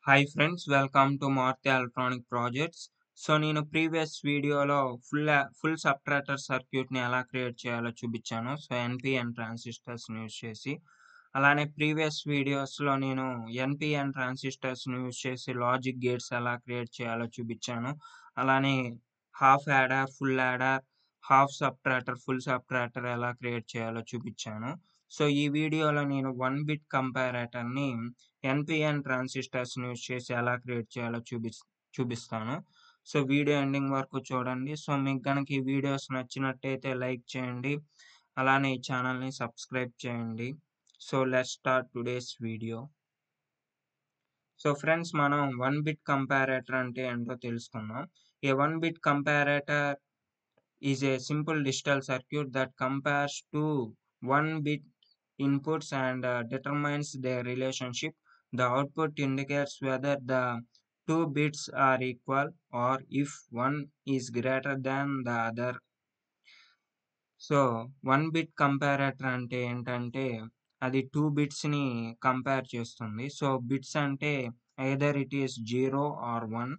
Hi friends, welcome to Maruti Electronic Projects. So నేను previous వీడియోలో full subtractor సర్క్యూట్ని ఎలా క్రియేట్ చేయాలో చూపించాను. సో ఎన్పిఎన్ ట్రాన్సిస్టర్స్ని యూజ్ చేసి, అలానే ప్రీవియస్ వీడియోస్లో నేను ఎన్పిఎన్ ట్రాన్సిస్టర్స్ని యూజ్ చేసి లాజిక్ గేట్స్ ఎలా క్రియేట్ చేయాలో చూపించాను. అలానే half adder, full adder, half subtractor, full subtractor ఎలా క్రియేట్ చేయాలో చూపించాను. సో ఈ వీడియోలో నేను 1 బిట్ కంపారేటర్ని ఎన్పిఎన్ ట్రాన్సిస్టర్స్ని యూజ్ చేసి ఎలా క్రియేట్ చేయాలో చూపిస్తాను. సో వీడియో ఎండింగ్ వరకు చూడండి. సో మీకు కనుక ఈ వీడియోస్ నచ్చినట్టయితే లైక్ చేయండి, అలానే ఈ ఛానల్ని సబ్స్క్రైబ్ చేయండి. So let's start today's video. So friends, మనం 1 బిట్ కంపారేటర్ అంటే ఏంటో తెలుసుకుందాం. ఏ 1 bit comparator is a simple digital circuit that compares two 1 bit inputs and determines their relationship. The output indicates whether the two bits are equal or if one is greater than the other. So 1 bit comparator అంటే ఏంటంటే అది 2 బిట్స్ని compare చేస్తుంది. So bits అంటే either it is 0 or 1.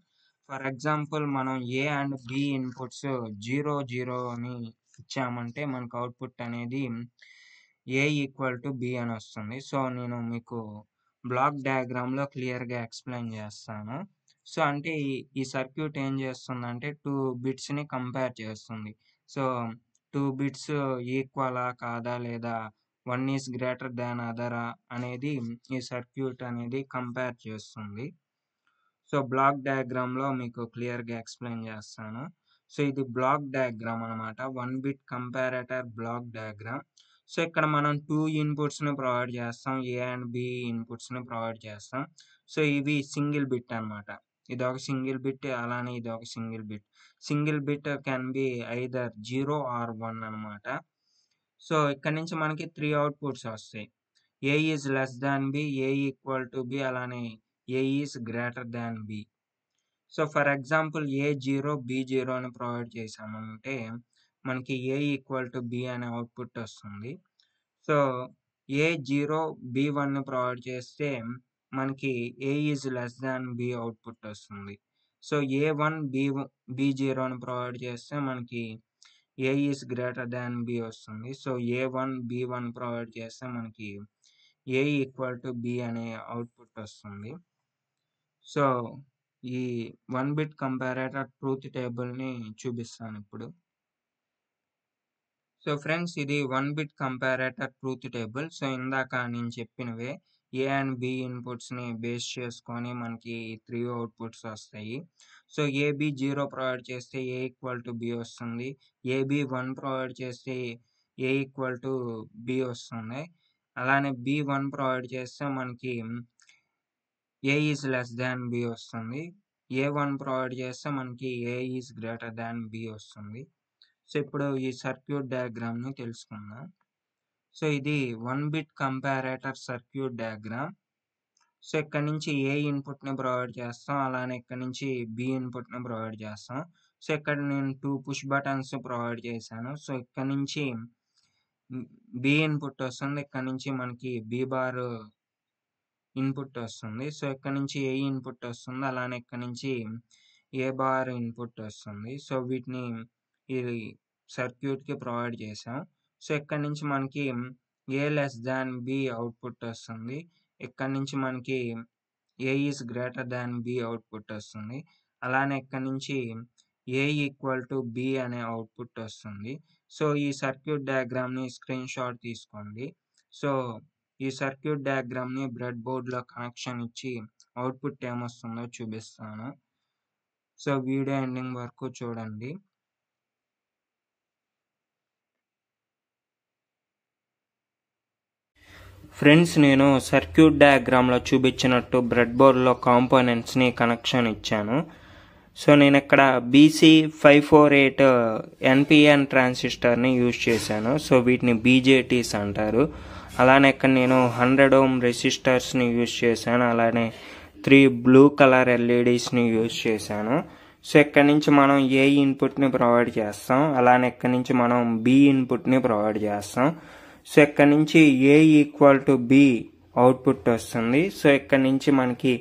For example, మనం A and B inputs 0 0 అని ఇచ్చామంటే మనకు అవుట్పుట్ అనేది ఏ ఈక్వల్ టు బి అని వస్తుంది. సో నేను మీకు బ్లాక్ డయాగ్రామ్లో క్లియర్గా ఎక్స్ప్లెయిన్ చేస్తాను. సో అంటే ఈ సర్క్యూట్ ఏం చేస్తుందంటే 2 బిట్స్ని కంపేర్ చేస్తుంది. సో 2 బిట్స్ ఈక్వలా కాదా, లేదా 1 ఈస్ గ్రేటర్ దాన్ అదరా అనేది ఈ సర్క్యూట్ అనేది కంపేర్ చేస్తుంది. సో బ్లాక్ డయాగ్రామ్లో మీకు క్లియర్గా ఎక్స్ప్లెయిన్ చేస్తాను. సో ఇది బ్లాక్ డయాగ్రామ్ అనమాట, 1 bit comparator block diagram. So ఇక్కడ మనం 2 ఇన్పుట్స్ని ప్రొవైడ్ చేస్తాం, ఏ అండ్ బి ఇన్పుట్స్ని ప్రొవైడ్ చేస్తాం. సో ఇవి సింగిల్ బిట్ అనమాట. ఇది ఒక సింగిల్ బిట్, అలానే ఇది ఒక single bit. Single bit can be either 0 or 1 అనమాట. సో ఇక్కడ నుంచి మనకి 3 అవుట్పుట్స్ వస్తాయి. A is less than B, A equal to B, అలానే A is greater than B. So for example A 0 B 0 అని ప్రొవైడ్ చేసామంటే మనకి ఏ ఈక్వల్ టు బి అనే అవుట్పుట్ వస్తుంది. సో ఏ 0 బి 1 ప్రొవైడ్ చేస్తే మనకి A is less than B output వస్తుంది. So A 1 B 0 అని ప్రొవైడ్ చేస్తే మనకి A is greater than B వస్తుంది. సో ఏ 1 బి 1 ప్రొవైడ్ చేస్తే మనకి ఏ ఈక్వల్ టు బి అనే అవుట్పుట్ వస్తుంది. సో ఈ 1 బిట్ కంపారేటర్ ట్రూత్ టేబుల్ని చూపిస్తాను ఇప్పుడు. సో ఫ్రెండ్స్, ఇది 1 bit comparator truth table. So ఇందాక నేను చెప్పినవే ఏ అండ్ బి ఇన్పుట్స్ని బేస్ చేసుకొని మనకి 3 అవుట్పుట్స్ వస్తాయి. సో ఏబి 0 ప్రొవైడ్ చేస్తే ఏ ఈక్వల్ టు బి వస్తుంది, ఏబి 1 ప్రొవైడ్ చేస్తే ఏ ఈక్వల్ టు బి వస్తుంది, అలానే బి 1 ప్రొవైడ్ చేస్తే మనకి A is less than B వస్తుంది, ఏ 1 ప్రొవైడ్ చేస్తే మనకి A is greater than B వస్తుంది. సో ఇప్పుడు ఈ సర్క్యూట్ డయాగ్రామ్ని తెలుసుకుందాం. సో ఇది 1 bit comparator circuit diagram. So ఇక్కడ నుంచి ఏ ఇన్పుట్ని ప్రొవైడ్ చేస్తాం, అలానే ఇక్కడ నుంచి బి ఇన్పుట్ని ప్రొవైడ్ చేస్తాం. సో ఇక్కడ నేను 2 పుష్ బటన్స్ ప్రొవైడ్ చేశాను. సో ఇక్కడ నుంచి బి ఇన్పుట్ వస్తుంది, ఇక్కడ నుంచి మనకి బి బార్ ఇన్పుట్ వస్తుంది. సో ఇక్కడ నుంచి ఏ ఇన్పుట్ వస్తుంది, అలానే ఇక్కడ నుంచి ఏ బార్ ఇన్పుట్ వస్తుంది. సో వీటిని ఈ సర్క్యూట్కి ప్రొవైడ్ చేసాం. సో ఇక్కడ నుంచి మనకి A less than B output వస్తుంది, ఇక్కడ నుంచి మనకి A is greater than B output వస్తుంది, అలానే ఇక్కడ నుంచి ఏ ఈక్వల్ టు బి అనే అవుట్పుట్ వస్తుంది. సో ఈ సర్క్యూట్ డయాగ్రామ్ని స్క్రీన్ షాట్ తీసుకోండి. సో ఈ సర్క్యూట్ డయాగ్రామ్ని బ్రెడ్ బోర్డ్లో కనెక్షన్ ఇచ్చి అవుట్పుట్ ఏమొస్తుందో చూపిస్తాను. సో వీడియో ఎండింగ్ వరకు చూడండి. ఫ్రెండ్స్, నేను సర్క్యూట్ డయాగ్రామ్లో చూపించినట్టు బ్రెడ్ బోర్డ్లో కాంపోనెంట్స్ని కనెక్షన్ ఇచ్చాను. సో నేను ఇక్కడ BC548 NPN ట్రాన్సిస్టర్ని యూజ్ చేశాను. సో వీటిని BJTs అంటారు. అలానే ఇక్కడ నేను 100 ohm రెసిస్టర్స్ని యూజ్ చేశాను, అలానే 3 బ్లూ కలర్ LEDస్ని యూజ్ చేశాను. సో ఇక్కడ నుంచి మనం ఏ ఇన్పుట్ని ప్రొవైడ్ చేస్తాం, అలానే ఇక్కడ నుంచి మనం బి ఇన్పుట్ని ప్రొవైడ్ చేస్తాం. సో ఇక్కడ నుంచి A equal to B output వస్తుంది. సో ఇక్కడ నుంచి మనకి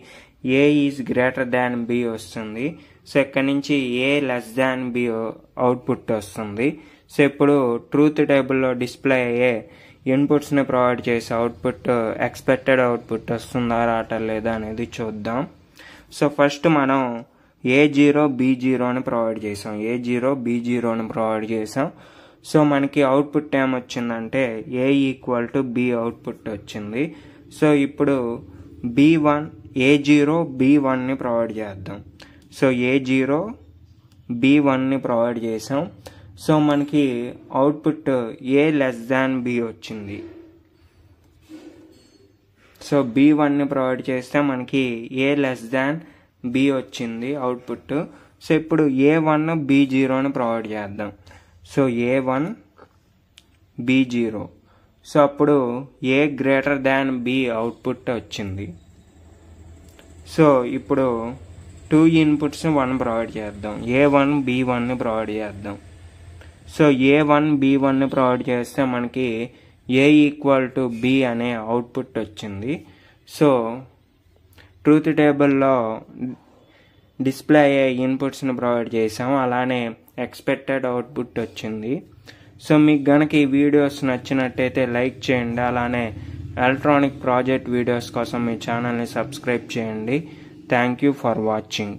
A is greater than B వస్తుంది. సో ఇక్కడ నుంచి ఏ లెస్ దాన్ బి అవుట్పుట్ వస్తుంది. సో ఇప్పుడు ట్రూత్ టేబుల్లో డిస్ప్లే అయ్యే ఇన్పుట్స్ని ప్రొవైడ్ చేసే అవుట్పుట్ ఎక్స్పెక్టెడ్ అవుట్పుట్ వస్తుందా రావట్లేదా అనేది చూద్దాం. సో ఫస్ట్ మనం A0 B0 అని ప్రొవైడ్ చేసాం. A0 B0 అని ప్రొవైడ్ చేసాం. సో మనకి అవుట్పుట్ ఏమొచ్చిందంటే A equal to B output వచ్చింది. సో ఇప్పుడు B1 A0 B1ని ప్రొవైడ్ చేద్దాం. సో A0 B1ని ప్రొవైడ్ చేసాం. సో మనకి output A less than B వచ్చింది. సో B1ని ప్రొవైడ్ చేస్తే మనకి A లెస్ దాన్ B వచ్చింది అవుట్పుట్. సో ఇప్పుడు A1 B0ని ప్రొవైడ్ చేద్దాం. So A1 B0. సో అప్పుడు A greater than B output వచ్చింది. సో ఇప్పుడు 2 ఇన్పుట్స్ 1 ప్రొవైడ్ చేద్దాం. A1 B1ని ప్రొవైడ్ చేద్దాం. సో A1 B1ని ప్రొవైడ్ చేస్తే మనకి A ఈక్వల్ టు B అనే అవుట్పుట్ వచ్చింది. సో ట్రూత్ టేబుల్లో డిస్ప్లే అయ్యే ఇన్పుట్స్ని ప్రొవైడ్ చేసాం, అలానే ఎక్స్పెక్టెడ్ అవుట్పుట్ వచ్చింది. సో మీకు గనక ఈ వీడియోస్ నచ్చినట్టయితే లైక్ చేయండి, అలానే ఎలక్ట్రానిక్ ప్రాజెక్ట్ వీడియోస్ కోసం మీ ఛానల్ని సబ్స్క్రైబ్ చేయండి. Thank you for watching.